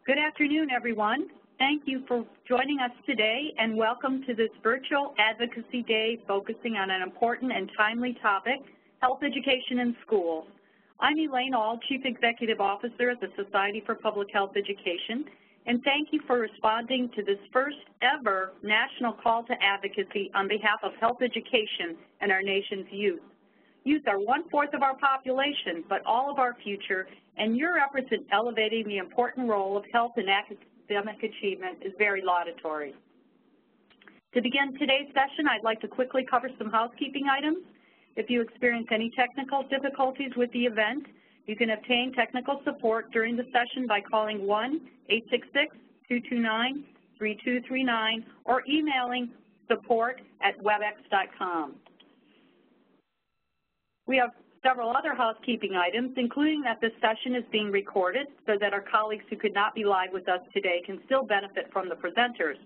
Good afternoon, everyone. Thank you for joining us today, and welcome to this virtual Advocacy Day focusing on an important and timely topic, health education in schools. I'm Elaine Auld, Chief Executive Officer at the Society for Public Health Education, and thank you for responding to this first ever national call to advocacy on behalf of health education and our nation's youth. Youth are 1/4 of our population, but all of our future, and your efforts in elevating the important role of health in academic achievement is very laudatory. To begin today's session, I'd like to quickly cover some housekeeping items. If you experience any technical difficulties with the event, you can obtain technical support during the session by calling 1-866-229-3239 or emailing support@webex.com. We have several other housekeeping items, including that this session is being recorded so that our colleagues who could not be live with us today can still benefit from the presenters.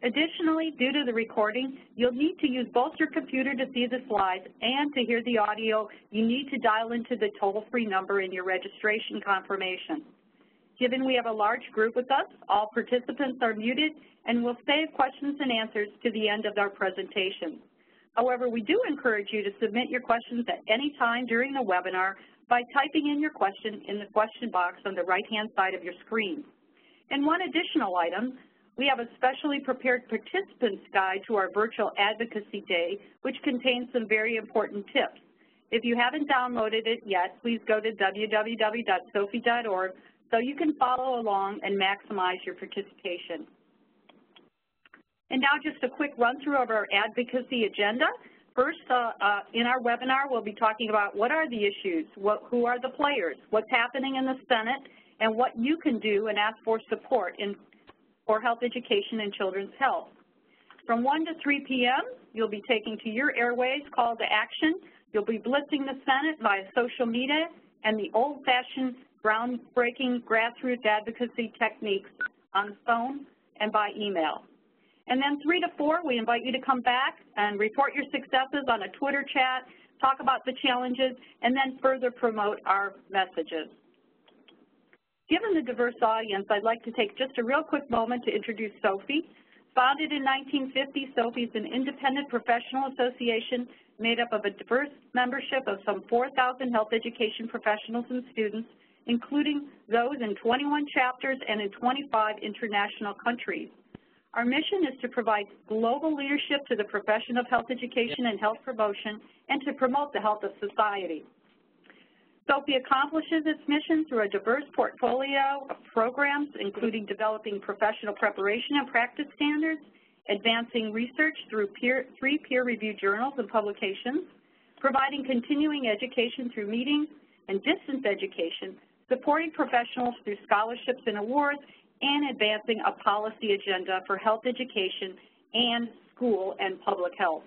Additionally, due to the recording, you'll need to use both your computer to see the slides and to hear the audio. You need to dial into the toll-free number in your registration confirmation. Given we have a large group with us, all participants are muted, and we'll save questions and answers to the end of our presentation. However, we do encourage you to submit your questions at any time during the webinar by typing in your question in the question box on the right-hand side of your screen. And one additional item, we have a specially prepared participants guide to our virtual advocacy day, which contains some very important tips. If you haven't downloaded it yet, please go to www.sophe.org so you can follow along and maximize your participation. And now just a quick run-through of our advocacy agenda. First, in our webinar, we'll be talking about what are the issues, who are the players, what's happening in the Senate, and what you can do and ask for support for health education and children's health. From 1 to 3 p.m., you'll be taking to your airways call to action. You'll be blitzing the Senate via social media and the old-fashioned, groundbreaking grassroots advocacy techniques on the phone and by email. And then 3 to 4, we invite you to come back and report your successes on a Twitter chat, talk about the challenges, and then further promote our messages. Given the diverse audience, I'd like to take just a real quick moment to introduce Sophe. Founded in 1950, Sophe is an independent professional association made up of a diverse membership of some 4,000 health education professionals and students, including those in 21 chapters and in 25 international countries. Our mission is to provide global leadership to the profession of health education and health promotion and to promote the health of society. Sophe accomplishes its mission through a diverse portfolio of programs, including developing professional preparation and practice standards, advancing research through 3 peer-reviewed journals and publications, providing continuing education through meetings and distance education, supporting professionals through scholarships and awards, and advancing a policy agenda for health education and school and public health.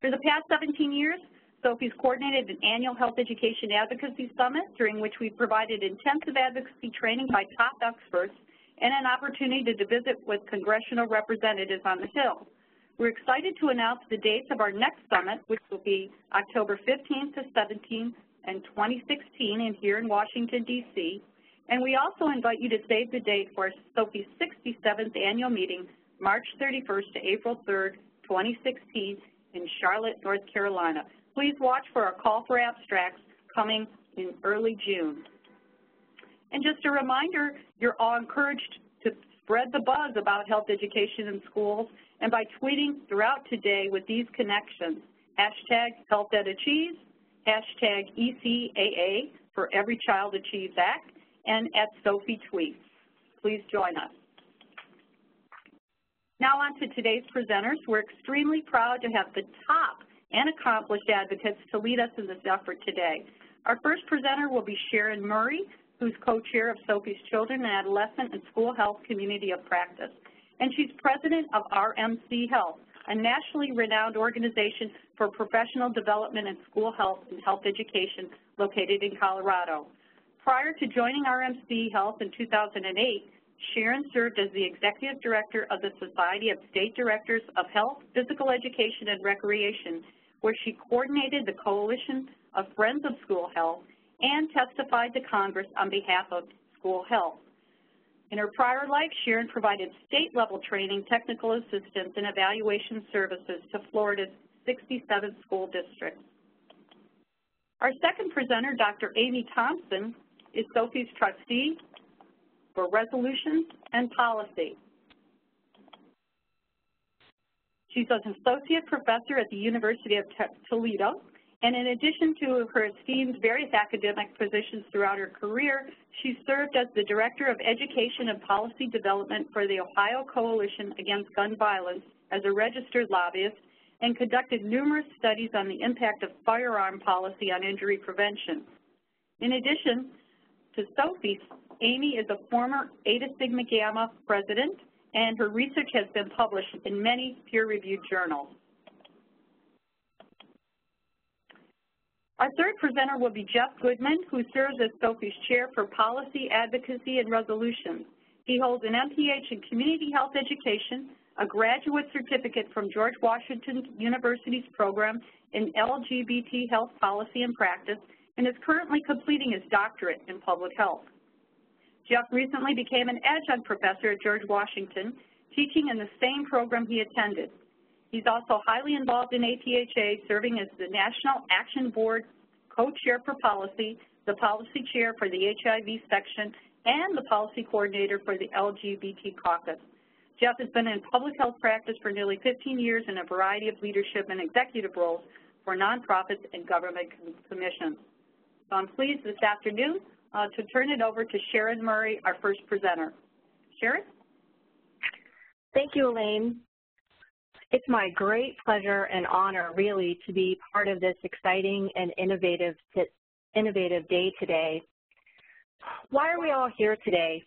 For the past 17 years, Sophe's coordinated an annual health education advocacy summit during which we provided intensive advocacy training by top experts and an opportunity to visit with congressional representatives on the Hill. We're excited to announce the dates of our next summit, which will be October 15th to 17th in 2016 and here in Washington, D.C., and we also invite you to save the date for Sophe's 67th annual meeting, March 31st to April 3rd, 2016 in Charlotte, North Carolina. Please watch for our call for abstracts coming in early June. And just a reminder, you're all encouraged to spread the buzz about health education in schools and by tweeting throughout today with these connections, #HealthEdAchieves, #ECAA for Every Child Achieves Act, and @SopheTweets. Please join us. Now on to today's presenters. We're extremely proud to have the top and accomplished advocates to lead us in this effort today. Our first presenter will be Sharon Murray, who's co-chair of Sophe's Children and Adolescent and School Health Community of Practice. And she's president of RMC Health, a nationally renowned organization for professional development in school health and health education located in Colorado. Prior to joining RMC Health in 2008, Sharon served as the Executive Director of the Society of State Directors of Health, Physical Education, and Recreation, where she coordinated the Coalition of Friends of School Health and testified to Congress on behalf of school health. In her prior life, Sharon provided state-level training, technical assistance, and evaluation services to Florida's 67 school districts. Our second presenter, Dr. Amy Thompson, is Sophe's trustee for resolutions and policy. She's an associate professor at the University of Toledo, and in addition to her esteemed various academic positions throughout her career, she served as the Director of Education and Policy Development for the Ohio Coalition Against Gun Violence as a registered lobbyist and conducted numerous studies on the impact of firearm policy on injury prevention. In addition to Sophe, Amy is a former Eta Sigma Gamma president, and her research has been published in many peer-reviewed journals. Our third presenter will be Jeff Goodman, who serves as Sophe's Chair for Policy, Advocacy, and Resolutions. He holds an MPH in Community Health Education, a graduate certificate from George Washington University's program in LGBT health policy and practice, and is currently completing his doctorate in public health. Jeff recently became an adjunct professor at George Washington, teaching in the same program he attended. He's also highly involved in APHA, serving as the National Action Board co-chair for policy, the policy chair for the HIV section, and the policy coordinator for the LGBT caucus. Jeff has been in public health practice for nearly 15 years in a variety of leadership and executive roles for nonprofits and government commissions. So I'm pleased this afternoon to turn it over to Sharon Murray, our first presenter. Sharon? Thank you, Elaine. It's my great pleasure and honor, really, to be part of this exciting and innovative day today. Why are we all here today?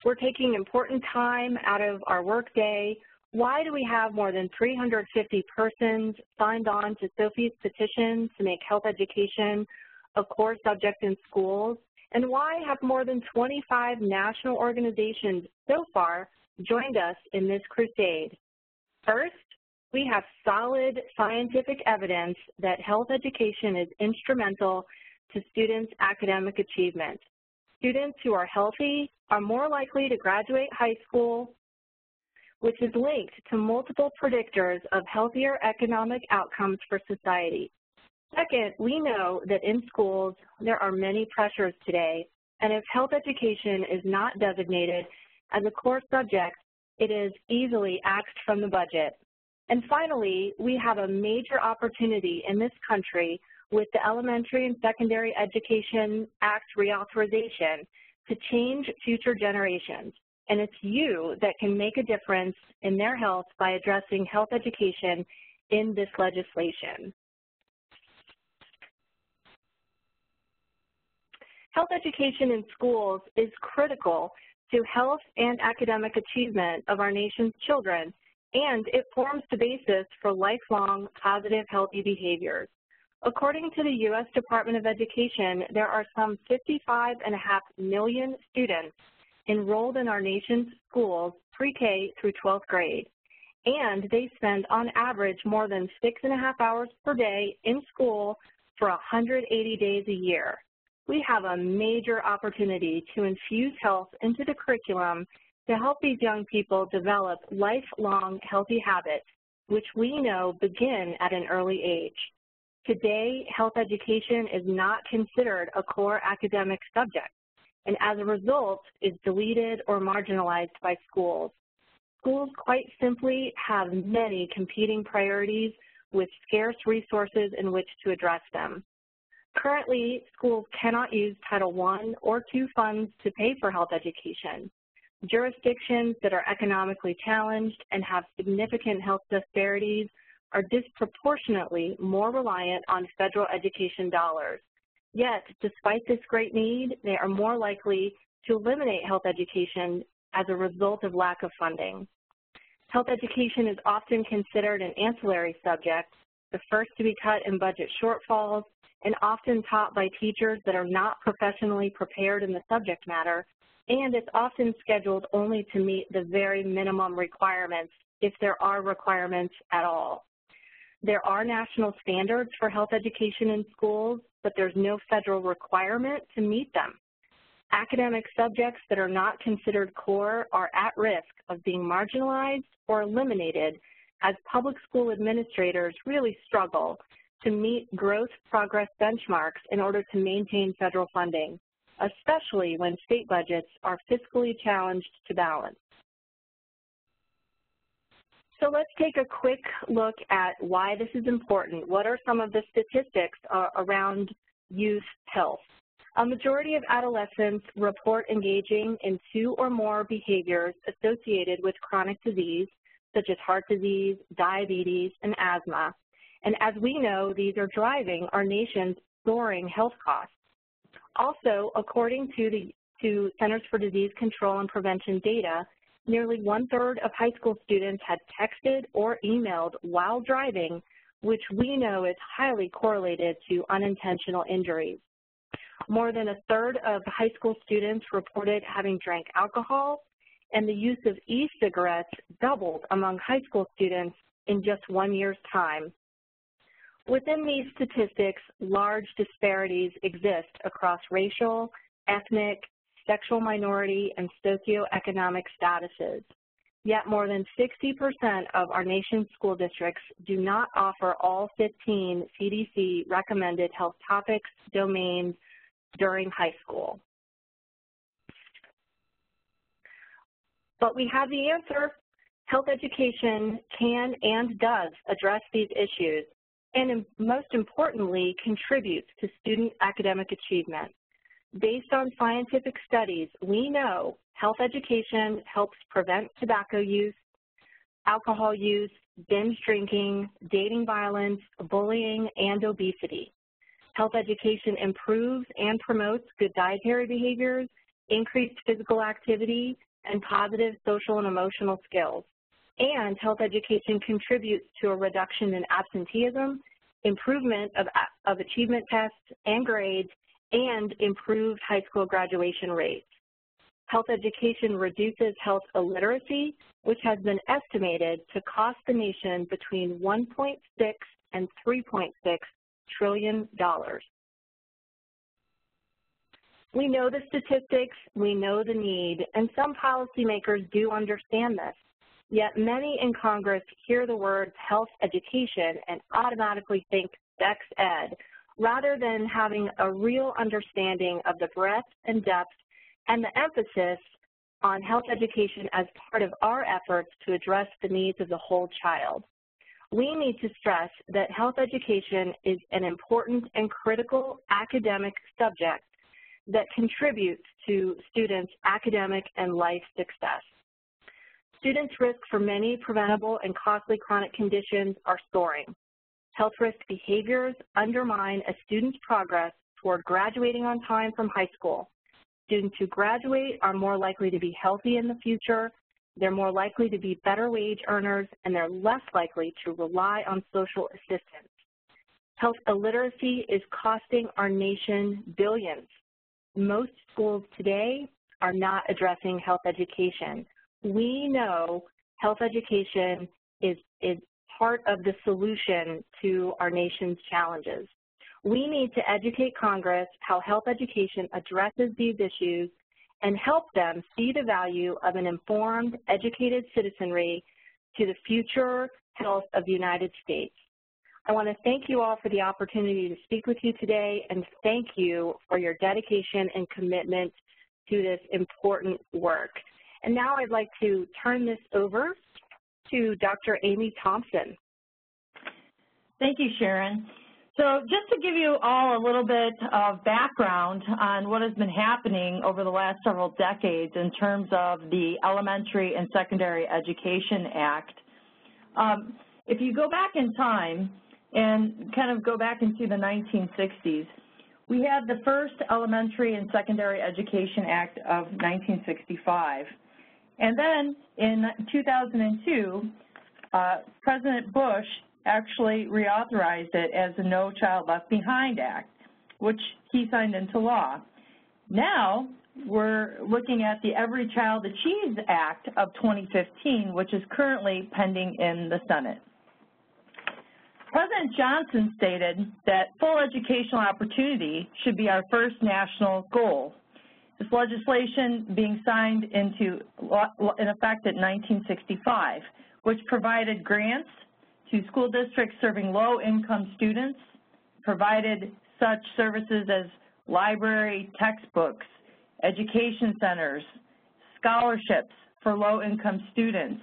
We're taking important time out of our work day. Why do we have more than 350 persons signed on to Sophe's petition to make health education a core subject in schools? And why have more than 25 national organizations so far joined us in this crusade? First, we have solid scientific evidence that health education is instrumental to students' academic achievement. Students who are healthy are more likely to graduate high school, which is linked to multiple predictors of healthier economic outcomes for society. Second, we know that in schools there are many pressures today, and if health education is not designated as a core subject, it is easily axed from the budget. And finally, we have a major opportunity in this country with the Elementary and Secondary Education Act reauthorization to change future generations. And it's you that can make a difference in their health by addressing health education in this legislation. Health education in schools is critical to health and academic achievement of our nation's children, and it forms the basis for lifelong positive healthy behaviors. According to the U.S. Department of Education, there are some 55.5 million students enrolled in our nation's schools pre-K through 12th grade, and they spend on average more than 6.5 hours per day in school for 180 days a year. We have a major opportunity to infuse health into the curriculum to help these young people develop lifelong healthy habits, which we know begin at an early age. Today, health education is not considered a core academic subject, and as a result is deleted or marginalized by schools. Schools quite simply have many competing priorities with scarce resources in which to address them. Currently, schools cannot use Title I or II funds to pay for health education. Jurisdictions that are economically challenged and have significant health disparities are disproportionately more reliant on federal education dollars. Yet, despite this great need, they are more likely to eliminate health education as a result of lack of funding. Health education is often considered an ancillary subject, the first to be cut in budget shortfalls, and often taught by teachers that are not professionally prepared in the subject matter, and it's often scheduled only to meet the very minimum requirements, if there are requirements at all. There are national standards for health education in schools, but there's no federal requirement to meet them. academic subjects that are not considered core are at risk of being marginalized or eliminated as public school administrators really struggle to meet growth progress benchmarks in order to maintain federal funding, especially when state budgets are fiscally challenged to balance. So let's take a quick look at why this is important. What are some of the statistics around youth health? A majority of adolescents report engaging in 2 or more behaviors associated with chronic disease, such as heart disease, diabetes, and asthma. And as we know, these are driving our nation's soaring health costs. Also, according to Centers for Disease Control and Prevention data, nearly 1/3 of high school students had texted or emailed while driving, which we know is highly correlated to unintentional injuries. More than 1/3 of high school students reported having drank alcohol, and the use of e-cigarettes doubled among high school students in just 1 year's time. Within these statistics, large disparities exist across racial, ethnic, sexual minority, and socioeconomic statuses. Yet more than 60% of our nation's school districts do not offer all 15 CDC recommended health topics, domains during high school. But we have the answer. Health education can and does address these issues, and most importantly, contributes to student academic achievement. Based on scientific studies, we know health education helps prevent tobacco use, alcohol use, binge drinking, dating violence, bullying, and obesity. Health education improves and promotes good dietary behaviors, increased physical activity, and positive social and emotional skills. And health education contributes to a reduction in absenteeism, improvement of achievement tests and grades, and improved high school graduation rates. Health education reduces health illiteracy, which has been estimated to cost the nation between $1.6 and $3.6 trillion. We know the statistics, we know the need, and some policymakers do understand this. Yet many in Congress hear the words health education and automatically think sex ed, rather than having a real understanding of the breadth and depth and the emphasis on health education as part of our efforts to address the needs of the whole child. We need to stress that health education is an important and critical academic subject that contributes to students' academic and life success. Students' risk for many preventable and costly chronic conditions are soaring. Health risk behaviors undermine a student's progress toward graduating on time from high school. Students who graduate are more likely to be healthy in the future, they're more likely to be better wage earners, and they're less likely to rely on social assistance. Health illiteracy is costing our nation billions. Most schools today are not addressing health education. We know health education is part of the solution to our nation's challenges. We need to educate Congress how health education addresses these issues and help them see the value of an informed, educated citizenry to the future health of the United States. I want to thank you all for the opportunity to speak with you today, and thank you for your dedication and commitment to this important work. And now I'd like to turn this over to Dr. Amy Thompson. Thank you, Sharon. So just to give you all a little bit of background on what has been happening over the last several decades in terms of the Elementary and Secondary Education Act, if you go back in time and kind of go back into the 1960s, we had the first Elementary and Secondary Education Act of 1965. And then in 2002, President Bush actually reauthorized it as the No Child Left Behind Act, which he signed into law. Now we're looking at the Every Child Achieves Act of 2015, which is currently pending in the Senate. President Johnson stated that full educational opportunity should be our first national goal. this legislation being signed into in effect in 1965, which provided grants to school districts serving low-income students, provided such services as library, textbooks, education centers, scholarships for low-income students,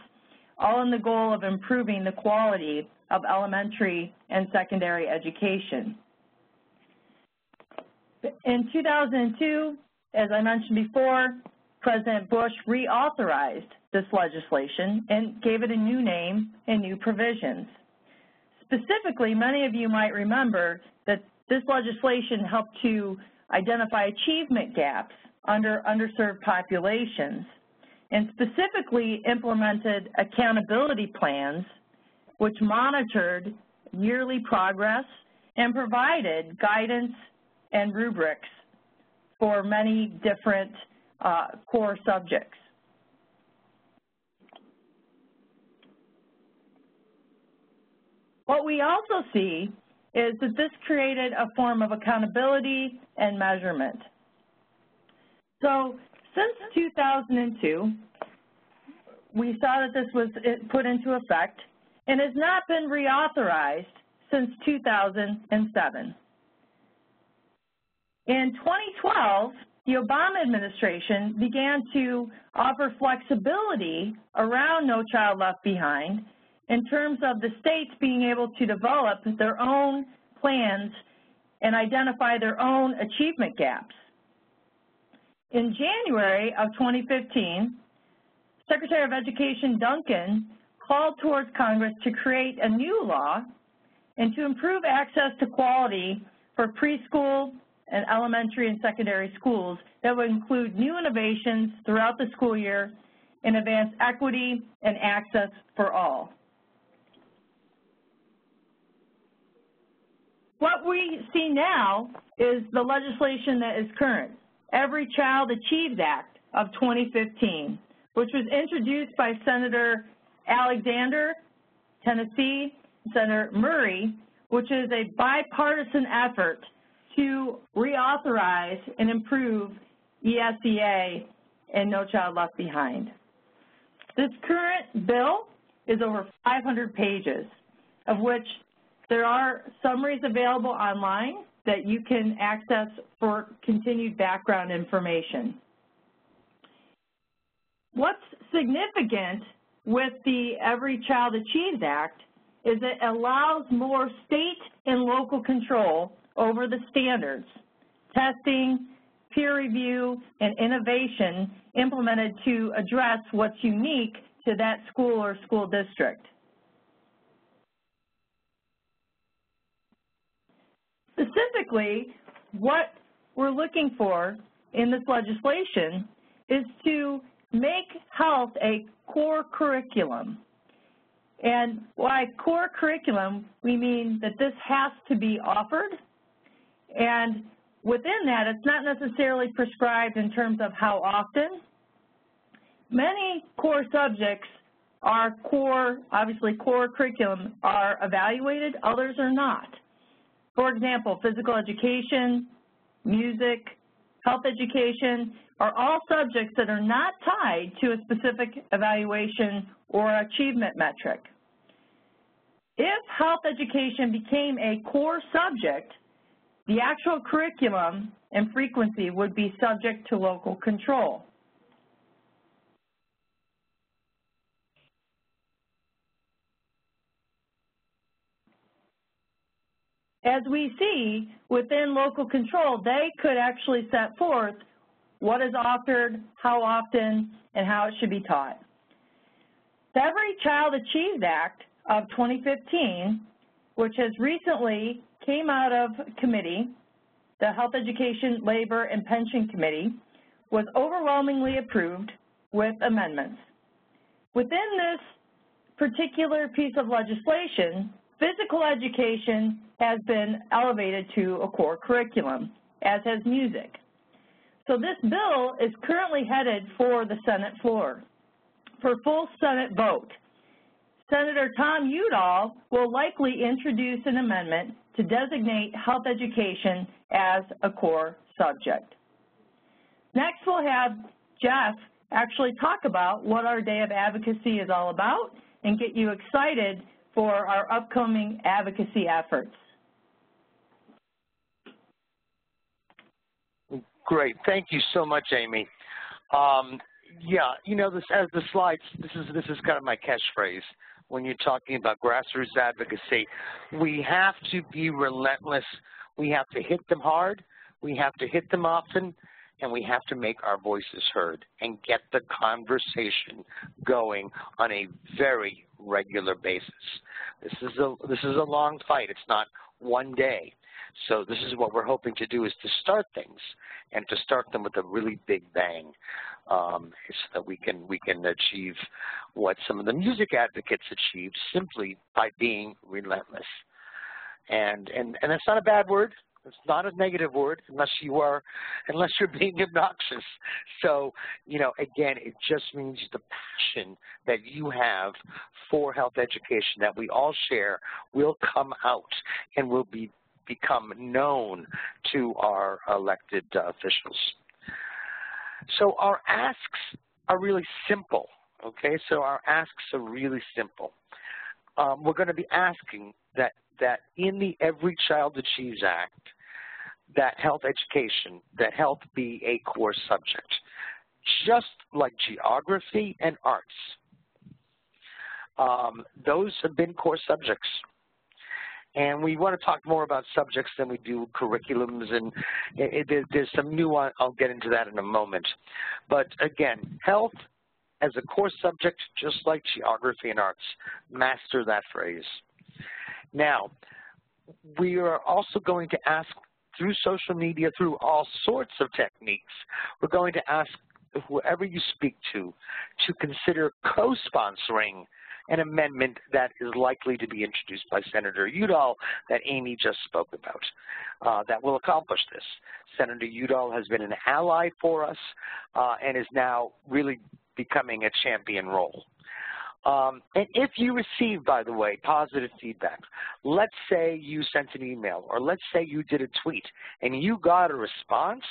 all in the goal of improving the quality of elementary and secondary education. In 2002, as I mentioned before, President Bush reauthorized this legislation and gave it a new name and new provisions. Specifically, many of you might remember that this legislation helped to identify achievement gaps under underserved populations and specifically implemented accountability plans which monitored yearly progress and provided guidance and rubrics for many different core subjects. What we also see is that this created a form of accountability and measurement. So since 2002, we saw that this was put into effect and has not been reauthorized since 2007. In 2012, the Obama administration began to offer flexibility around No Child Left Behind in terms of the states being able to develop their own plans and identify their own achievement gaps. In January of 2015, Secretary of Education Duncan called towards Congress to create a new law and to improve access to quality for preschool and elementary and secondary schools that would include new innovations throughout the school year and advance equity and access for all. What we see now is the legislation that is current, Every Child Achieves Act of 2015, which was introduced by Senator Alexander, Tennessee, Senator Murray, which is a bipartisan effort to reauthorize and improve ESEA and No Child Left Behind. This current bill is over 500 pages, of which there are summaries available online that you can access for continued background information. What's significant with the Every Child Achieves Act is it allows more state and local control over the standards, testing, peer review, and innovation implemented to address what's unique to that school or school district. Specifically, what we're looking for in this legislation is to make health a core curriculum. And by core curriculum, we mean that this has to be offered, and within that, it's not necessarily prescribed in terms of how often. Many core subjects are core, obviously core curriculum are evaluated, others are not. For example, physical education, music, health education are all subjects that are not tied to a specific evaluation or achievement metric. If health education became a core subject, the actual curriculum and frequency would be subject to local control. As we see, within local control, they could actually set forth what is offered, how often, and how it should be taught. The Every Child Achieves Act of 2015, which has recently came out of committee, the Health Education, Labor, and Pension Committee, was overwhelmingly approved with amendments. Within this particular piece of legislation, physical education has been elevated to a core curriculum, as has music. So this bill is currently headed for the Senate floor for full Senate vote. Senator Tom Udall will likely introduce an amendment to designate health education as a core subject. Next, we'll have Jeff actually talk about what our Day of Advocacy is all about and get you excited for our upcoming advocacy efforts. Great. Thank you so much, Amy. Yeah, you know, as the slides, this is kind of my catchphrase when you're talking about grassroots advocacy. We have to be relentless. We have to hit them hard. We have to hit them often. And we have to make our voices heard and get the conversation going on a very regular basis. This is a long fight. It's not one day. So this is what we're hoping to do, is to start things and to start them with a really big bang, so that we can achieve what some of the music advocates achieved simply by being relentless. And that's not a bad word. It's not a negative word unless you're being obnoxious. So, you know, again, it just means the passion that you have for health education that we all share will come out and will become known to our elected officials. So our asks are really simple, okay? So our asks are really simple. We're going to be asking that in the Every Child Achieves Act, that health education, that health be a core subject, just like geography and arts. Those have been core subjects. And we want to talk more about subjects than we do curriculums, and there's some nuance. I'll get into that in a moment. But again, health as a core subject, just like geography and arts. Master that phrase. Now, we are also going to ask, through social media, through all sorts of techniques, we're going to ask whoever you speak to consider co-sponsoring an amendment that is likely to be introduced by Senator Udall that Amy just spoke about, that will accomplish this. Senator Udall has been an ally for us and is now really becoming a champion role. And if you receive, by the way, positive feedback, let's say you sent an email, or let's say you did a tweet and you got a response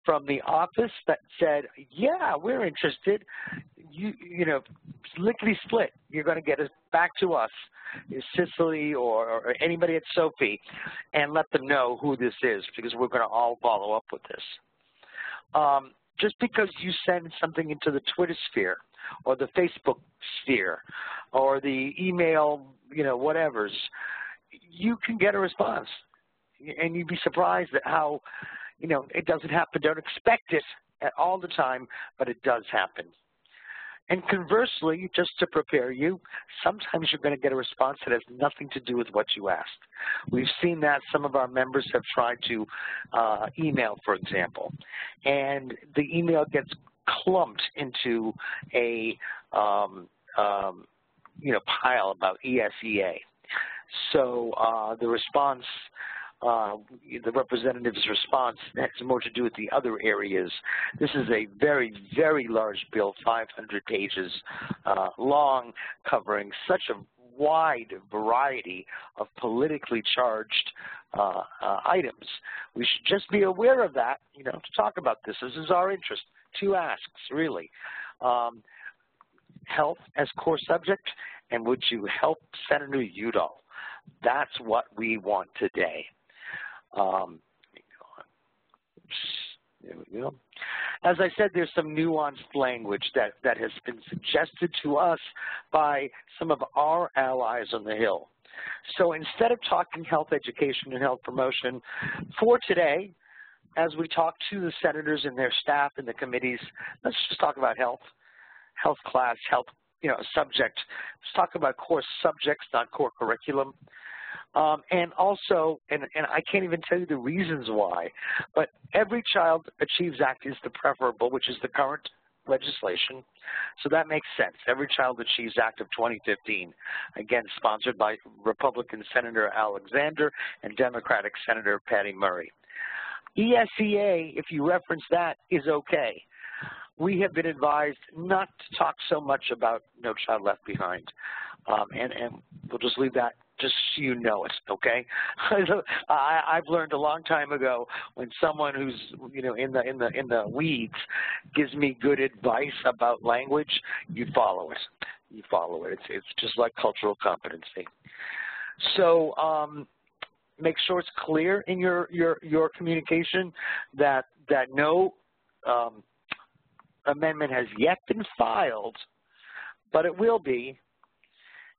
from the office that said, yeah, we're interested, you know, lickety split, you're going to get it back to us, Cicely or anybody at Sophe, and let them know who this is, because we're going to all follow up with this. Just because you send something into the Twitter sphere or the Facebook sphere or the email, you know, whatevers, you can get a response. And you'd be surprised at how, you know, it doesn't happen. Don't expect it at all the time, but it does happen. And conversely, just to prepare you, sometimes you're going to get a response that has nothing to do with what you asked. We've seen that some of our members have tried to email, for example, and the email gets clumped into a you know, pile about ESEA. So the response, the representative's response has more to do with the other areas. This is a very, very large bill, 500 pages long, covering such a wide variety of politically charged items. We should just be aware of that, you know, to talk about this. This is our interest. Two asks, really. Health as core subject, and would you help Senator Udall? That's what we want today. There we go. As I said, there's some nuanced language that has been suggested to us by some of our allies on the Hill. So instead of talking health education and health promotion for today, as we talk to the senators and their staff and the committees, let's just talk about health class, health, you know, subject. Let's talk about core subjects, not core curriculum. And also, and I can't even tell you the reasons why, but Every Child Achieves Act is the preferable, which is the current legislation. So that makes sense. Every Child Achieves Act of 2015, again, sponsored by Republican Senator Alexander and Democratic Senator Patty Murray. ESEA, if you reference that, is okay. We have been advised not to talk so much about No Child Left Behind. And we'll just leave that just so you know it, okay? I've learned a long time ago when someone who's in the weeds gives me good advice about language, you follow it. You follow it. It's just like cultural competency. So make sure it's clear in your communication that no amendment has yet been filed, but it will be.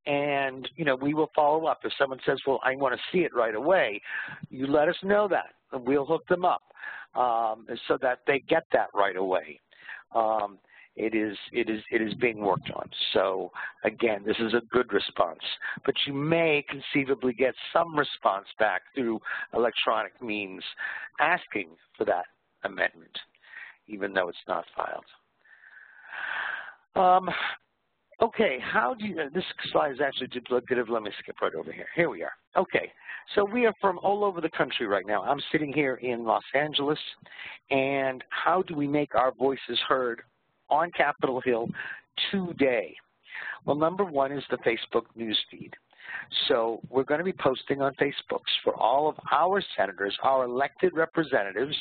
And, we will follow up. If someone says, well, I want to see it right away, you let us know that, and we'll hook them up so that they get that right away. It is being worked on. So, again, this is a good response. But you may conceivably get some response back through electronic means asking for that amendment, even though it's not filed. Okay, how do you, this slide is actually duplicative. Let me skip right over here. Here we are. Okay, so we are from all over the country right now. I'm sitting here in Los Angeles, and how do we make our voices heard on Capitol Hill today? Well, number one is the Facebook newsfeed. So we're going to be posting on Facebooks for all of our senators, our elected representatives,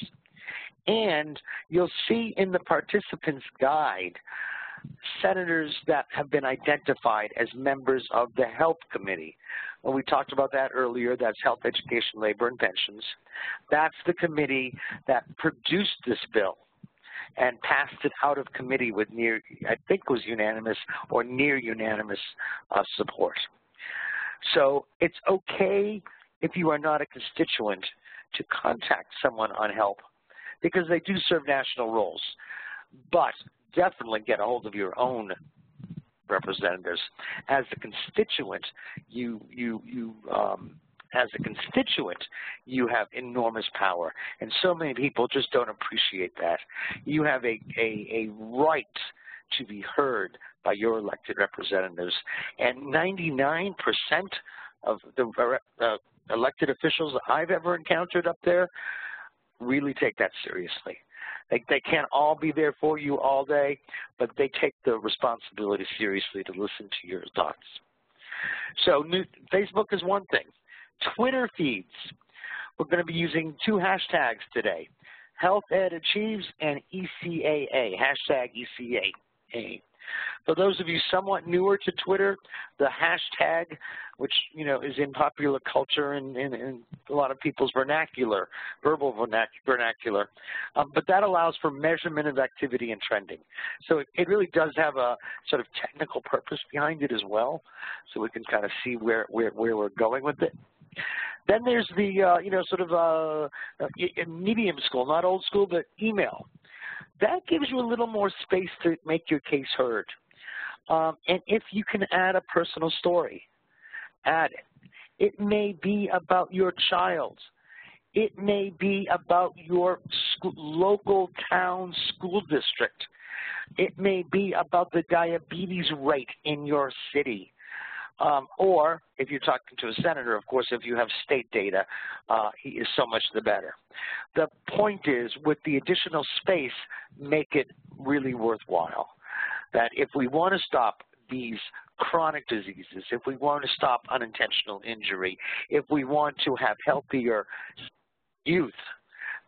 and you'll see in the participants guide senators that have been identified as members of the Health Committee. Well, we talked about that earlier. That's Health, Education, Labor, and Pensions. That's the committee that produced this bill and passed it out of committee with near, I think it was unanimous or near unanimous support. So it's okay if you are not a constituent to contact someone on health because they do serve national roles. But definitely get a hold of your own representatives. As a constituent, you have enormous power, and so many people just don't appreciate that. You have a right to be heard by your elected representatives, and 99% of the elected officials I've ever encountered up there really take that seriously. They can't all be there for you all day, but they take the responsibility seriously to listen to your thoughts. So Facebook is one thing. Twitter feeds. We're going to be using two hashtags today, Health Ed Achieves and ECAA, hashtag ECAA. For those of you somewhat newer to Twitter, the hashtag, which is in popular culture and in a lot of people's vernacular, verbal vernacular, but that allows for measurement of activity and trending. So it really does have a sort of technical purpose behind it as well, so we can kind of see where we're going with it. Then there's the medium school, not old school, but email. That gives you a little more space to make your case heard. And if you can add a personal story, add it. It may be about your child. It may be about your local town school district. It may be about the diabetes rate in your city. Or if you're talking to a senator, of course, if you have state data, he is so much the better. The point is, with the additional space, make it really worthwhile. That if we want to stop these chronic diseases, if we want to stop unintentional injury, if we want to have healthier youth,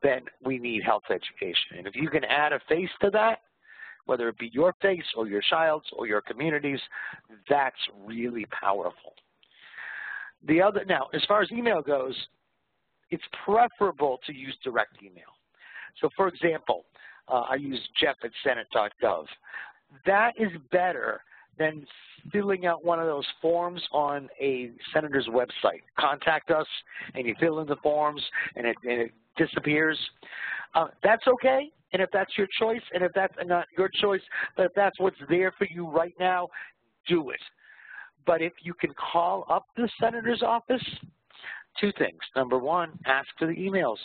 then we need health education. And if you can add a face to that, whether it be your face or your child's or your community's, that's really powerful. Now, as far as email goes, it's preferable to use direct email. So, for example, I use jeff@senate.gov. That is better than filling out one of those forms on a senator's website. Contact us, and you fill in the forms, and it disappears. That's okay. And if that's your choice, and if that's not your choice, but if that's what's there for you right now, do it. But if you can call up the senator's office, two things. Number one, ask for the emails.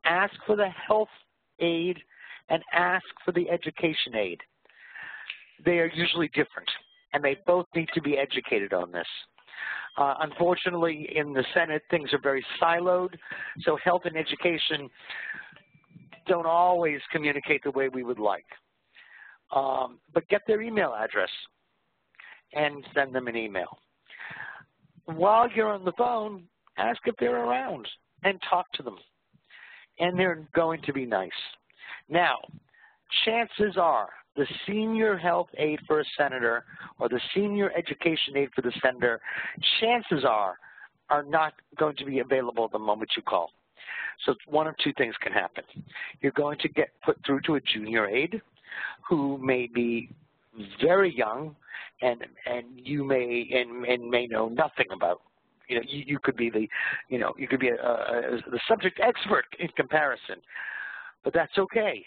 Ask for the health aid and ask for the education aid. They are usually different, and they both need to be educated on this. Unfortunately, in the Senate, things are very siloed, so health and education don't always communicate the way we would like. But get their email address and send them an email. While you're on the phone, ask if they're around and talk to them. And they're going to be nice. Now, chances are the senior health aide for a senator or the senior education aide for the senator, chances are not going to be available the moment you call. So one of two things can happen. You're going to get put through to a junior aide who may be very young and you may know nothing about. You could be the subject expert in comparison, but that's okay.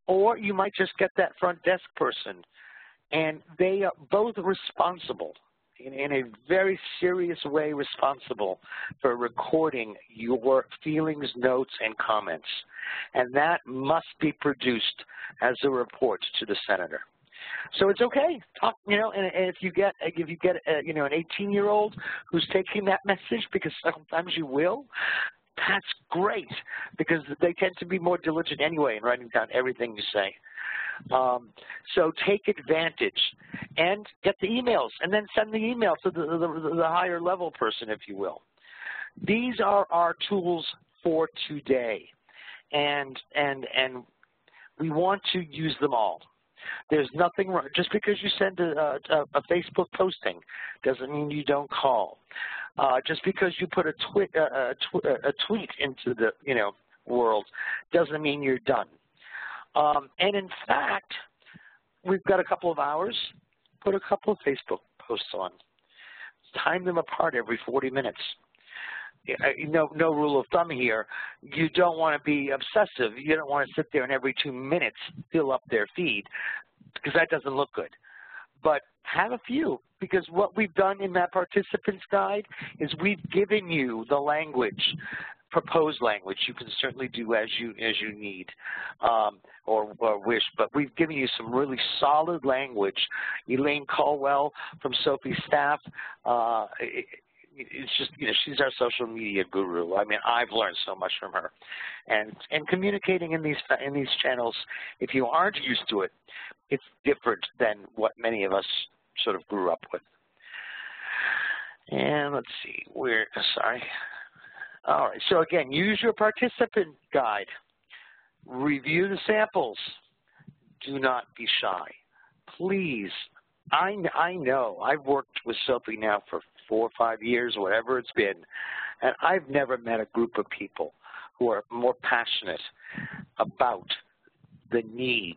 Or you might just get that front desk person, and they are both responsible, in a very serious way responsible for recording your feelings, notes, and comments. And that must be produced as a report to the senator. So it's okay, talk, and if you get an 18-year-old who's taking that message, because sometimes you will, that's great, because they tend to be more diligent anyway in writing down everything you say. So take advantage and get the emails, and then send the email to the higher level person, if you will. These are our tools for today, and we want to use them all. There's nothing wrong. Just because you send a Facebook posting doesn't mean you don't call. Just because you put a tweet into the world doesn't mean you're done. And in fact, we've got a couple of hours. Put a couple of Facebook posts on. Time them apart every 40 minutes. No rule of thumb here. You don't want to be obsessive. You don't want to sit there and every 2 minutes fill up their feed, because that doesn't look good. But have a few, because what we've done in that participants guide is we've given you the language, proposed language. You can certainly do as you need or wish, but we've given you some really solid language. Elaine Caldwell from Sophie's staff, it's just, she's our social media guru. I mean, I've learned so much from her. And communicating in these channels, if you aren't used to it, it's different than what many of us sort of grew up with. And let's see, all right, so again, use your participant guide. Review the samples. Do not be shy. Please, I know, I've worked with Sophie now for 4 or 5 years, whatever it's been, and I've never met a group of people who are more passionate about the need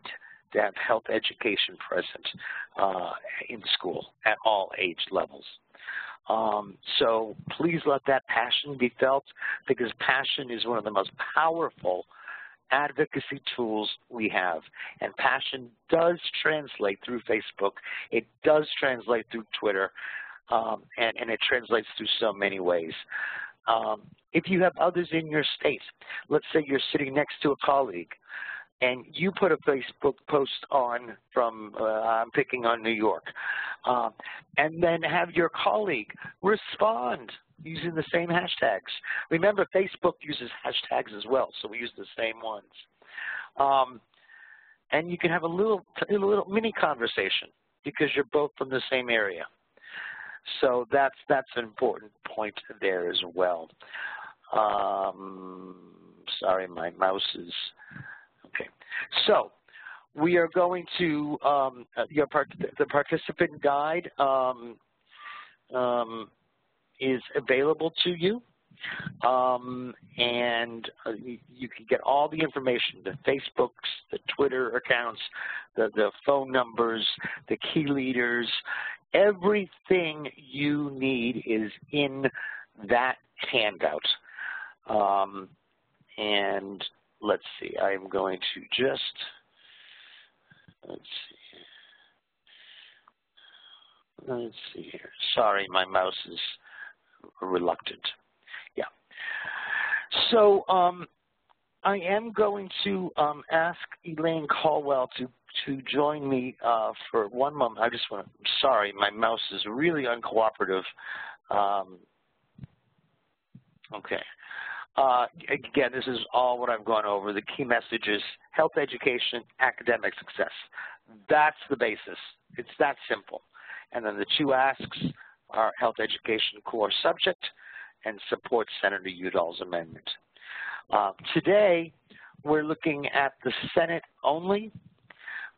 to have health education present in school at all age levels. So please let that passion be felt, because passion is one of the most powerful advocacy tools we have. And passion does translate through Facebook. It does translate through Twitter. And it translates through so many ways. If you have others in your state, let's say you're sitting next to a colleague, and you put a Facebook post on from, I'm picking on New York, and then have your colleague respond using the same hashtags. Remember, Facebook uses hashtags as well, so we use the same ones. And you can have a little mini conversation because you're both from the same area. So that's an important point there as well. Sorry, my mouse is, okay. So we are going to, the participant guide is available to you. And you can get all the information, the Facebooks, the Twitter accounts, the phone numbers, the key leaders. Everything you need is in that handout. And let's see, I am going to just, let's see here. Sorry, my mouse is reluctant. Yeah. So I am going to ask Elaine Caldwell to join me for one moment. I just want to, sorry, my mouse is really uncooperative. Okay. Again, this is all what I've gone over. The key messages: health education, academic success. That's the basis. It's that simple. And then the two asks are health education core subject and supports Senator Udall's amendment. Today, we're looking at the Senate only.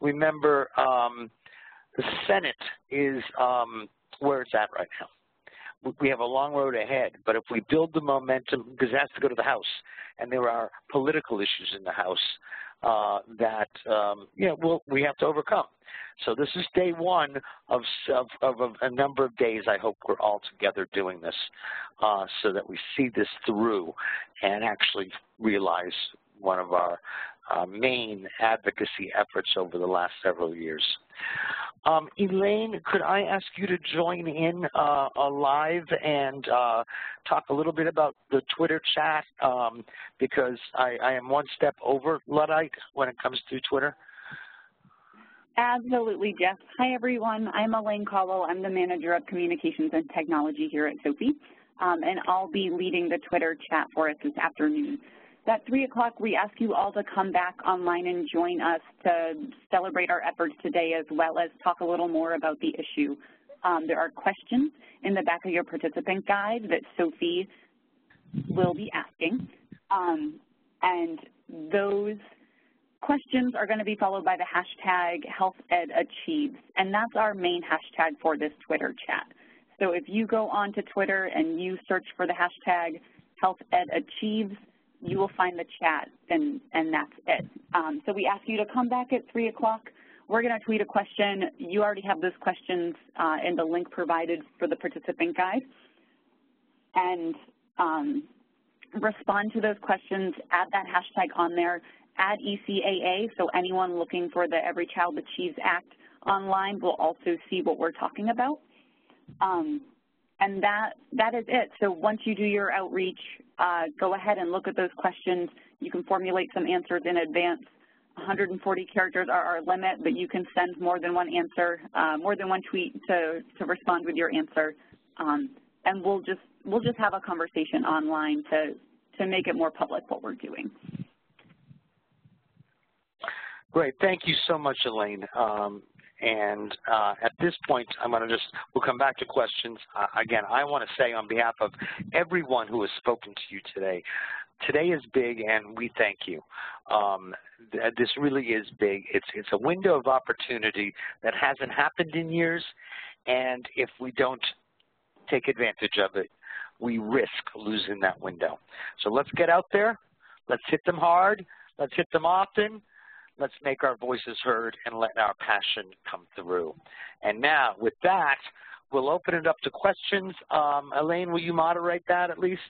Remember, the Senate is where it's at right now. We have a long road ahead, but if we build the momentum, because it has to go to the House, and there are political issues in the House that we have to overcome. So this is day one of a number of days. I hope we're all together doing this so that we see this through and actually realize one of our main advocacy efforts over the last several years. Elaine, could I ask you to join in live and talk a little bit about the Twitter chat because I am one step over Luddite when it comes to Twitter? Absolutely, Jeff. Hi, everyone. I'm Elaine Caldwell. I'm the Manager of Communications and Technology here at Sophe, and I'll be leading the Twitter chat for us this afternoon. At 3 o'clock, we ask you all to come back online and join us to celebrate our efforts today, as well as talk a little more about the issue. There are questions in the back of your participant guide that Sophe will be asking, and those questions are going to be followed by the hashtag HealthEdAchieves, and that's our main hashtag for this Twitter chat. So if you go on to Twitter and you search for the hashtag HealthEdAchieves, you will find the chat, and that's it. So we ask you to come back at 3 o'clock. We're going to tweet a question. You already have those questions in the link provided for the participant guide. And respond to those questions, add that hashtag on there, add ECAA, so anyone looking for the Every Child Achieves Act online will also see what we're talking about. And that is it. So once you do your outreach, go ahead and look at those questions. You can formulate some answers in advance. 140 characters are our limit, but you can send more than one answer, more than one tweet to respond with your answer. And we'll just have a conversation online to make it more public what we're doing. Great. Thank you so much, Elaine. At this point, we'll come back to questions. Again, I want to say on behalf of everyone who has spoken to you today, today is big and we thank you. This really is big. It's a window of opportunity that hasn't happened in years, and if we don't take advantage of it, we risk losing that window. So let's get out there. Let's hit them hard. Let's hit them often. Let's make our voices heard and let our passion come through. And now, with that, we'll open it up to questions. Elaine, will you moderate that at least?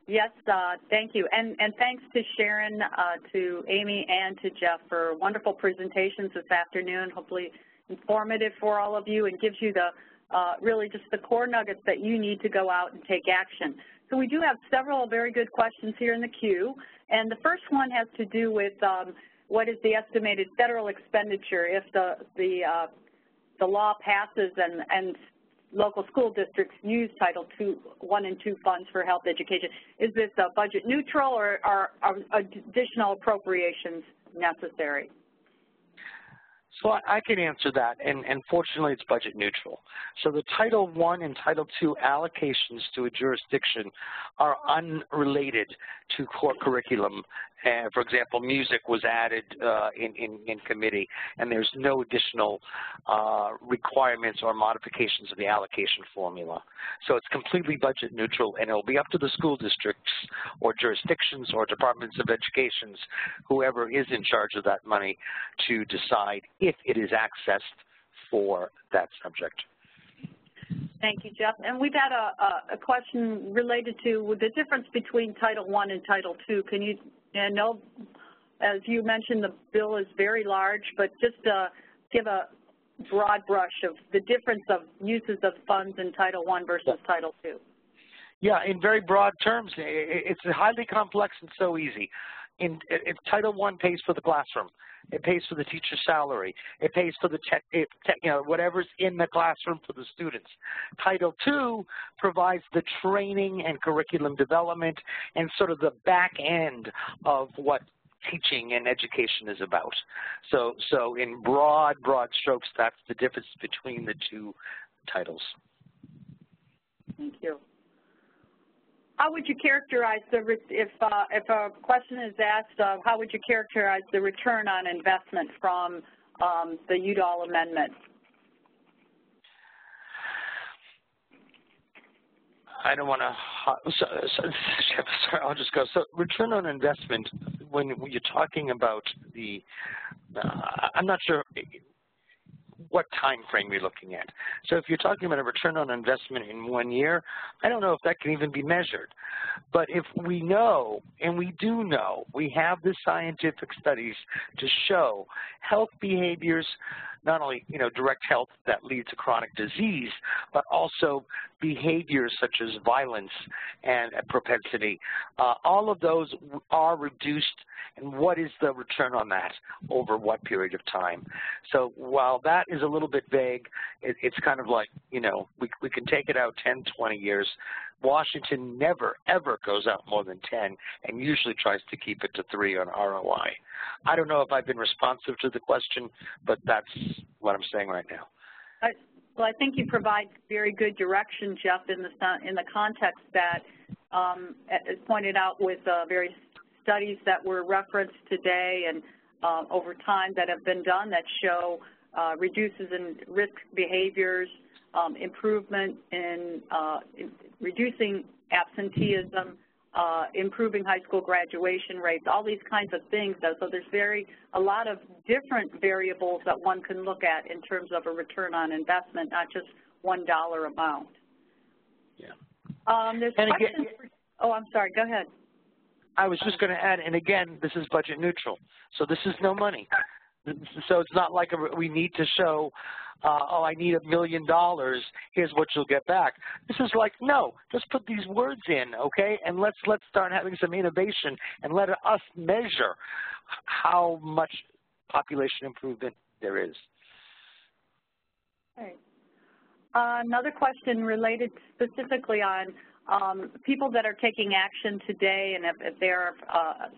Yes, thank you. And thanks to Sharon, to Amy, and to Jeff for wonderful presentations this afternoon, hopefully informative for all of you and gives you the really just the core nuggets that you need to go out and take action. So we do have several very good questions here in the queue. And the first one has to do with what is the estimated federal expenditure if the law passes and local school districts use Title I and II funds for health education. Is this budget neutral or are additional appropriations necessary? So I can answer that, and fortunately it's budget neutral. So the Title I and Title II allocations to a jurisdiction are unrelated to core curriculum. For example, music was added in committee, and there's no additional requirements or modifications of the allocation formula. So it's completely budget neutral, and it'll be up to the school districts or jurisdictions or departments of education, whoever is in charge of that money, to decide if it is accessed for that subject. Thank you, Jeff. And we've had a question related to the difference between Title I and Title II. Can you, I know, as you mentioned, the bill is very large, but just give a broad brush of the difference of uses of funds in Title I versus Title II. Yeah, in very broad terms, it's highly complex and so easy. If Title I pays for the classroom, it pays for the teacher's salary, it pays for the whatever's in the classroom for the students. Title II provides the training and curriculum development and sort of the back end of what teaching and education is about. So in broad strokes, that's the difference between the two titles. Thank you. How would you characterize if a question is asked, how would you characterize the return on investment from the Udall amendment? I don't want to, sorry, I'll just go. So return on investment, when you're talking about the, I'm not sure what time frame you're looking at. So if you're talking about a return on investment in 1 year, I don't know if that can even be measured. But if we know, and we do know, we have the scientific studies to show health behaviors, not only, direct health that leads to chronic disease, but also behaviors such as violence and propensity. All of those are reduced, and what is the return on that over what period of time? So while that is a little bit vague, it's kind of like, we can take it out 10, 20 years. Washington never, ever goes out more than 10 and usually tries to keep it to 3 on ROI. I don't know if I've been responsive to the question, but that's what I'm saying right now. Well, I think you provide very good direction, Jeff, in the context that is pointed out with various studies that were referenced today and over time that have been done that show reduces in risk behaviors, improvement in reducing absenteeism, improving high school graduation rates, all these kinds of things. So there's a lot of different variables that one can look at in terms of a return on investment, not just $1 amount. Yeah. There's questions. Oh, I'm sorry. Go ahead. I was just going to add, and again, this is budget neutral. So this is no money. So it's not like we need to show, oh, I need $1 million, here's what you'll get back. This is like, no, just put these words in, okay, and let's start having some innovation and let us measure how much population improvement there is. Okay. Another question related specifically on people that are taking action today, and if they're,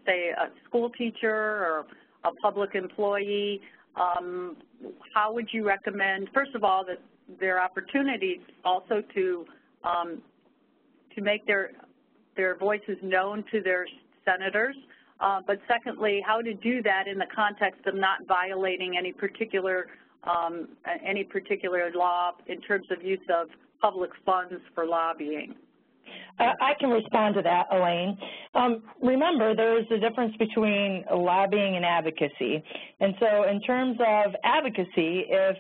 say, a school teacher or a public employee, how would you recommend, first of all, that there are opportunities also to make their voices known to their senators, but secondly, how to do that in the context of not violating any particular law in terms of use of public funds for lobbying? I can respond to that, Elaine. Remember, there's a difference between lobbying and advocacy. And so in terms of advocacy, if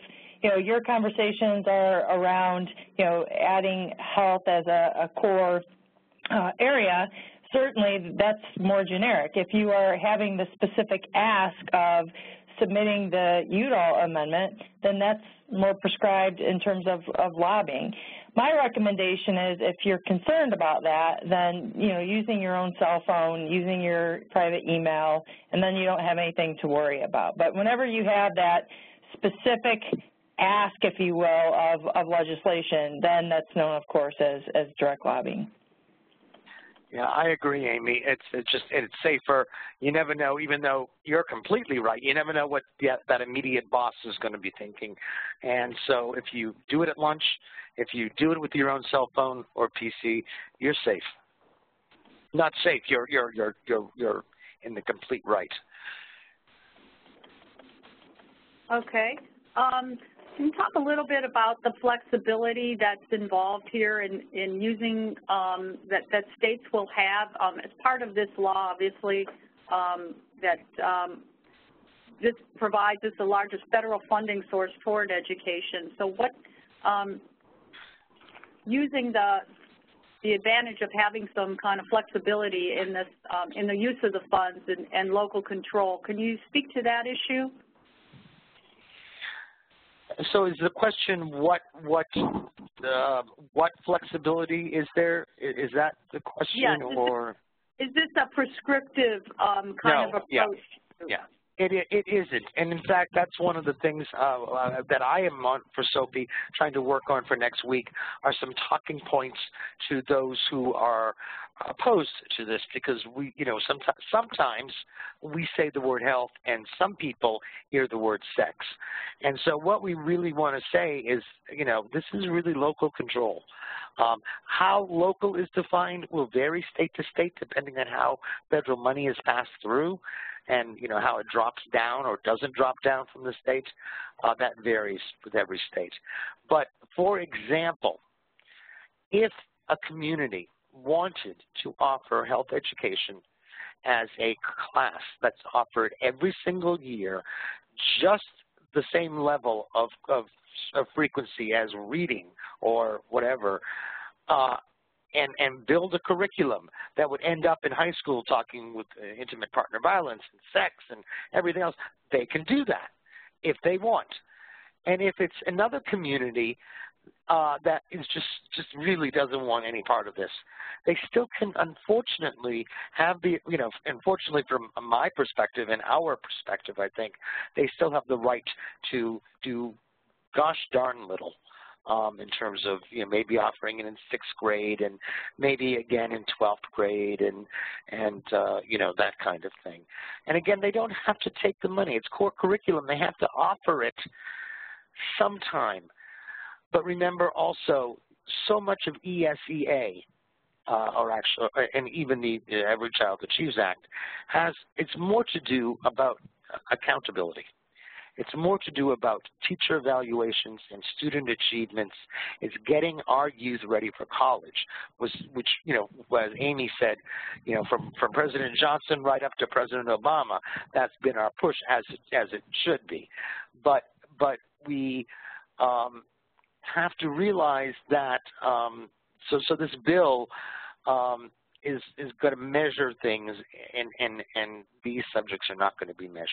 your conversations are around adding health as a core area, certainly that's more generic. If you are having the specific ask of submitting the Udall amendment, then that's more prescribed in terms of lobbying. My recommendation is if you're concerned about that, then, using your own cell phone, using your private email, and then you don't have anything to worry about. But whenever you have that specific ask, if you will, of legislation, then that's known, of course, as direct lobbying. Yeah, I agree, Amy. It's safer. You never know, even though you're completely right, you never know what that immediate boss is going to be thinking. And so if you do it at lunch, if you do it with your own cell phone or PC, you're safe. Not safe. You're in the complete right. Okay. Can you talk a little bit about the flexibility that's involved here in using that states will have as part of this law, obviously, that this provides us the largest federal funding source toward education. So what, using the advantage of having some kind of flexibility in this, in the use of the funds and local control, can you speak to that issue? So is the question what flexibility is there? Is that the question, yes. or? Is this a prescriptive kind of approach? Yeah. It isn't, and in fact, that's one of the things that I am on for Sophe, trying to work on for next week, are some talking points to those who are opposed to this, because we, sometimes we say the word health, and some people hear the word sex, and so what we really want to say is, this is really local control. How local is defined will vary state to state depending on how federal money is passed through, and how it drops down or doesn't drop down from the state. That varies with every state. But for example, if a community wanted to offer health education as a class that's offered every single year, just the same level of frequency as reading or whatever, and build a curriculum that would end up in high school talking with intimate partner violence and sex and everything else, they can do that if they want. And if it's another community that is just really doesn't want any part of this, they still can, unfortunately, have the, unfortunately from my perspective and our perspective, I think, they still have the right to do gosh darn little. In terms of maybe offering it in 6th grade and maybe again in 12th grade and that kind of thing. And again, they don't have to take the money. It's core curriculum. They have to offer it sometime. But remember also, so much of ESEA, and even the Every Child Achieves Act, it's more to do about accountability. It's more to do about teacher evaluations and student achievements. It's getting our youth ready for college, which as Amy said, from President Johnson right up to President Obama, that's been our push, as it should be. But we have to realize that so this bill is going to measure things, and these subjects are not going to be measured.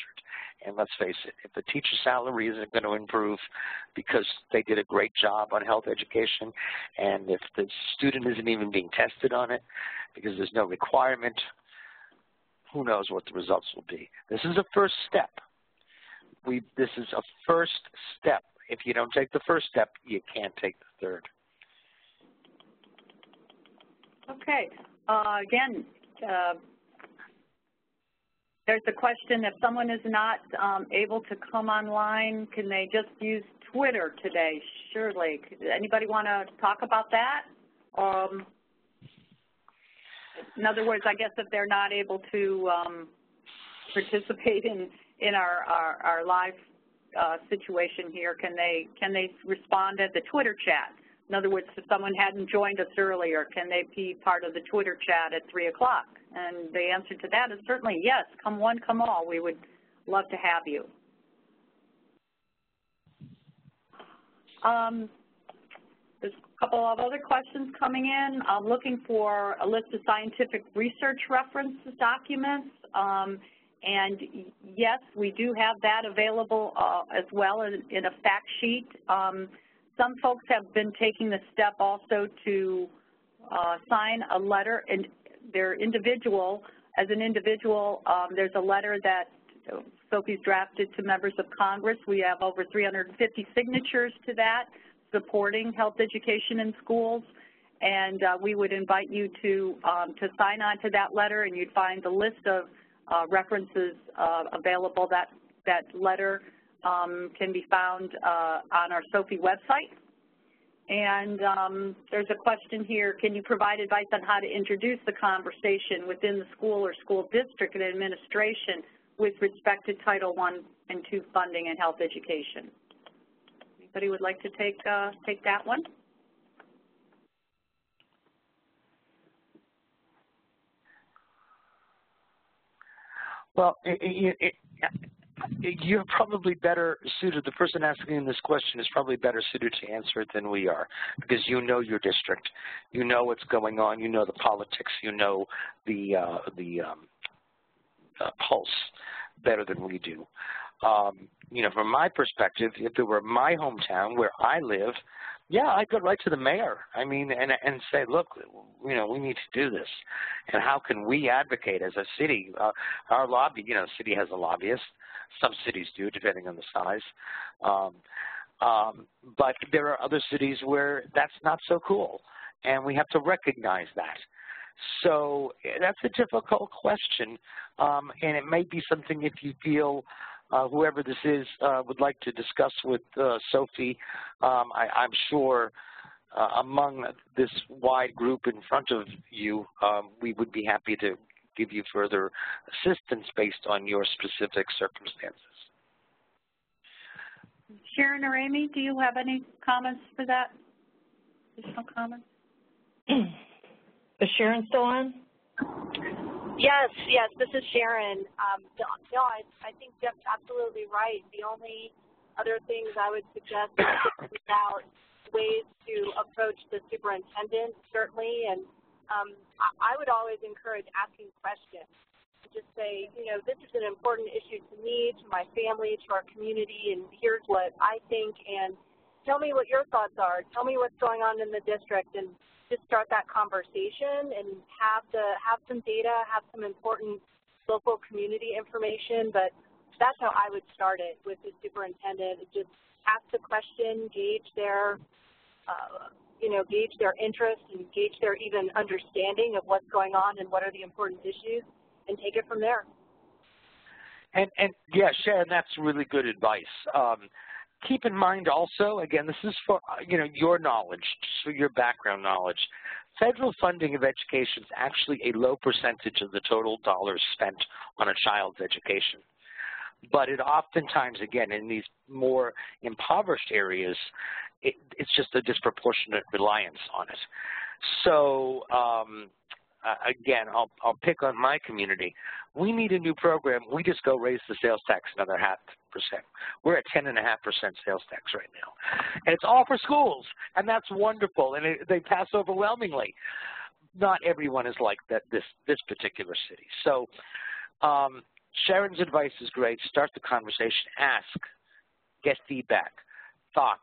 And let's face it, if the teacher salary isn't going to improve because they did a great job on health education, and if the student isn't even being tested on it because there's no requirement, who knows what the results will be. This is a first step. This is a first step. If you don't take the first step, you can't take the third. Okay. Again, there's a question, if someone is not able to come online, can they just use Twitter today? Surely. Anybody want to talk about that? In other words, I guess if they're not able to participate in our live situation here, can they respond at the Twitter chat? In other words, if someone hadn't joined us earlier, can they be part of the Twitter chat at 3 o'clock? And the answer to that is certainly yes. Come one, come all. We would love to have you. There's a couple of other questions coming in. I'm looking for a list of scientific research reference documents. And yes, we do have that available as well in a fact sheet. Some folks have been taking the step also to sign a letter, and they're individual. As an individual, there's a letter that Sophe's drafted to members of Congress. We have over 350 signatures to that, supporting health education in schools. And we would invite you to sign on to that letter, and you'd find the list of references available. That letter can be found on our Sophe website. And there's a question here, can you provide advice on how to introduce the conversation within the school or school district and administration with respect to Title I and II funding and health education? Anybody would like to take that one? Well, you're probably better suited, the person asking this question is probably better suited to answer it than we are, because you know your district, you know what's going on, you know the politics, you know the pulse better than we do. From my perspective, if it were my hometown where I live, yeah, I'd go right to the mayor. I mean, and say, look, we need to do this. And how can we advocate as a city? Our lobby, the city has a lobbyist. Some cities do, depending on the size. But there are other cities where that's not so cool, and we have to recognize that. So that's a difficult question, and it may be something if you feel whoever this is would like to discuss with Sophie. I'm sure among this wide group in front of you, we would be happy to give you further assistance based on your specific circumstances. Sharon or Amy, do you have any comments for that? Additional comments? Is Sharon still on? Yes, this is Sharon. No, I think Jeff's absolutely right. The only other things I would suggest is about ways to approach the superintendent, certainly, and I would always encourage asking questions. Just say, you know, this is an important issue to me, to my family, to our community, and here's what I think, and tell me what your thoughts are. Tell me what's going on in the district, and just start that conversation and have some data, have some important local community information. But that's how I would start it with the superintendent. Just ask the question, gauge their interest and gauge their even understanding of what's going on and what are the important issues, and take it from there. And yeah, Sharon, that's really good advice. Keep in mind also, again, this is for your knowledge, just for your background knowledge. Federal funding of education is actually a low percentage of the total dollars spent on a child's education. But it oftentimes, again, in these more impoverished areas, it's just a disproportionate reliance on it. So again, I'll pick on my community. We need a new program. We just go raise the sales tax another 0.5%. We're at 10.5% sales tax right now. And it's all for schools, and that's wonderful, and they pass overwhelmingly. Not everyone is like that, this particular city. So Sharon's advice is great. Start the conversation. Ask. Get feedback, thoughts.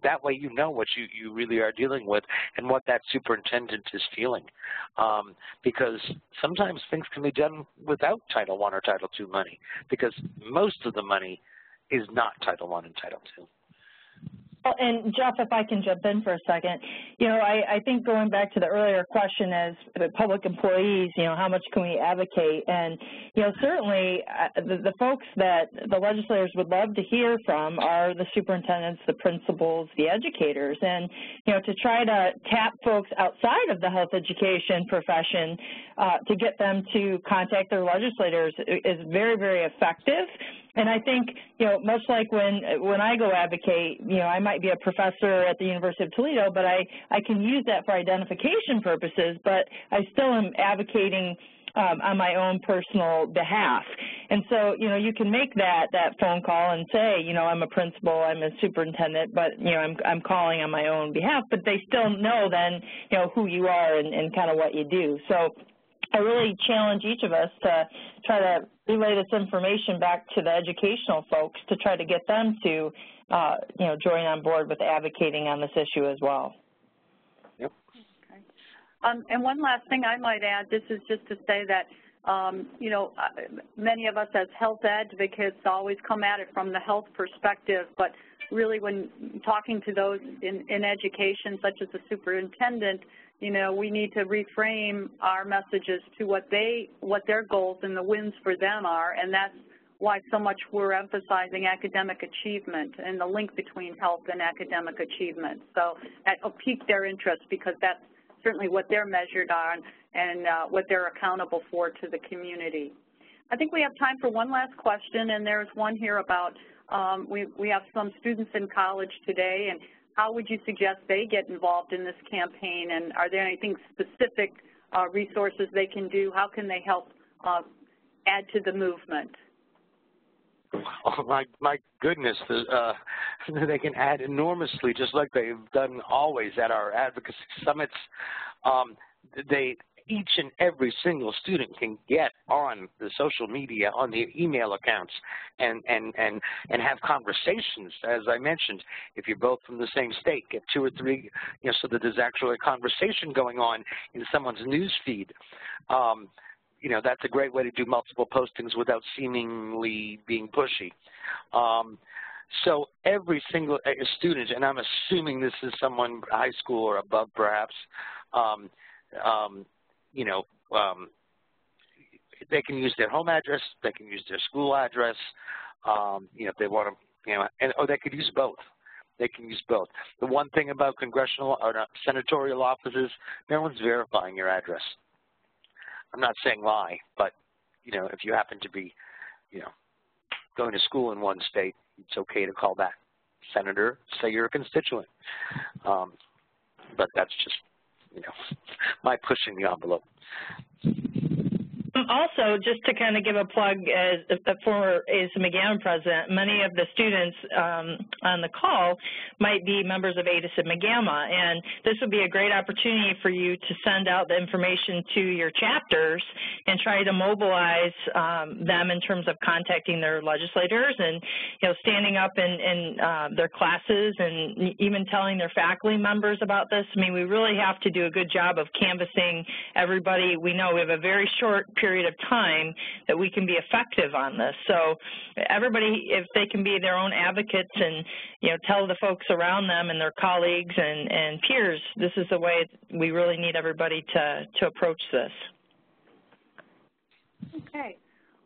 That way you know what you really are dealing with and what that superintendent is feeling. Because sometimes things can be done without Title I or Title II money, because most of the money is not Title I and Title II. And Jeff, if I can jump in for a second, I think going back to the earlier question as public employees, how much can we advocate? And, certainly the folks that the legislators would love to hear from are the superintendents, the principals, the educators. And, to try to tap folks outside of the health education profession to get them to contact their legislators is very, very effective. And I think, much like when I go advocate, I might be a professor at the University of Toledo, but I can use that for identification purposes, but I still am advocating on my own personal behalf. And so, you can make that phone call and say, I'm a principal, I'm a superintendent, but, I'm calling on my own behalf, but they still know then, who you are and kind of what you do. So I really challenge each of us to try to relay this information back to the educational folks to try to get them to, join on board with advocating on this issue as well. Yep. Okay. And one last thing I might add, this is just to say that, many of us as health advocates always come at it from the health perspective, but really when talking to those in education, such as the superintendent, we need to reframe our messages to what their goals and the wins for them are, and that's why so much we're emphasizing academic achievement and the link between health and academic achievement. So that'll pique their interest because that's certainly what they're measured on and what they're accountable for to the community. I think we have time for one last question, and there's one here about we have some students in college today, and how would you suggest they get involved in this campaign, and are there anything specific resources they can do? How can they help add to the movement? Oh, my goodness, they can add enormously, just like they've done always at our advocacy summits. Each and every single student can get on the social media, on the email accounts, and have conversations. As I mentioned, if you're both from the same state, get 2 or 3, so that there's actually a conversation going on in someone's news feed. you know, that's a great way to do multiple postings without seemingly being pushy. So every single student, and I'm assuming this is someone high school or above perhaps, you know, they can use their home address, they can use their school address, you know, if they want to, you know, or they could use both. They can use both. The one thing about congressional or senatorial offices, no one's verifying your address. I'm not saying lie, but, you know, if you happen to be, you know, going to school in one state, it's okay to call that senator, say you're a constituent. But that's just, you know, my pushing the envelope. Also, just to kind of give a plug as a former ADASA-McGammon president, many of the students on the call might be members of ADASA-McGammon, and this would be a great opportunity for you to send out the information to your chapters and try to mobilize them in terms of contacting their legislators and, you know, standing up in their classes and even telling their faculty members about this. I mean, we really have to do a good job of canvassing everybody. We know we have a very short period of time that we can be effective on this. So everybody, if they can be their own advocates and, you know, tell the folks around them and their colleagues and peers, this is the way we really need everybody to approach this. Okay.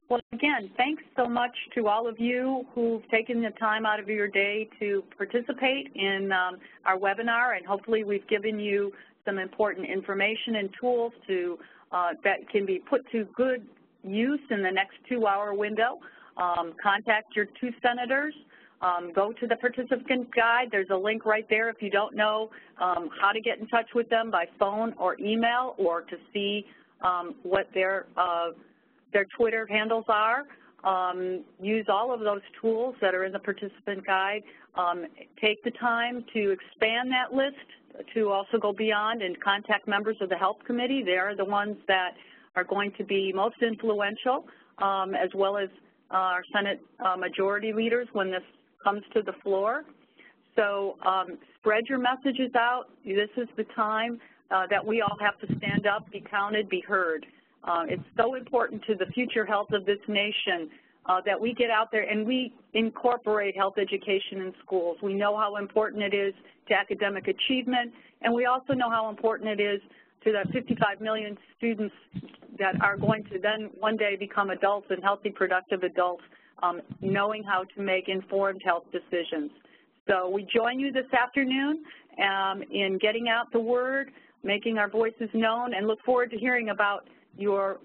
Well, again, thanks so much to all of you who've taken the time out of your day to participate in our webinar, and hopefully we've given you some important information and tools to that can be put to good use in the next 2-hour window. Contact your 2 senators. Go to the participant guide. There's a link right there if you don't know how to get in touch with them by phone or email, or to see what their Twitter handles are. Use all of those tools that are in the participant guide. Take the time to expand that list to also go beyond and contact members of the Health Committee. They are the ones that are going to be most influential, as well as our Senate majority leaders when this comes to the floor. So spread your messages out. This is the time that we all have to stand up, be counted, be heard. It's so important to the future health of this nation that we get out there and we incorporate health education in schools. We know how important it is to academic achievement, and we also know how important it is to the 55 million students that are going to then one day become adults and healthy, productive adults, knowing how to make informed health decisions. So we join you this afternoon in getting out the word, making our voices known, and look forward to hearing about your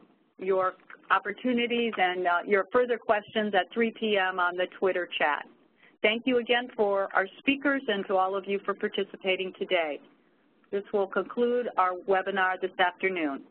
opportunities and your further questions at 3 p.m. on the Twitter chat. Thank you again for our speakers and to all of you for participating today. This will conclude our webinar this afternoon.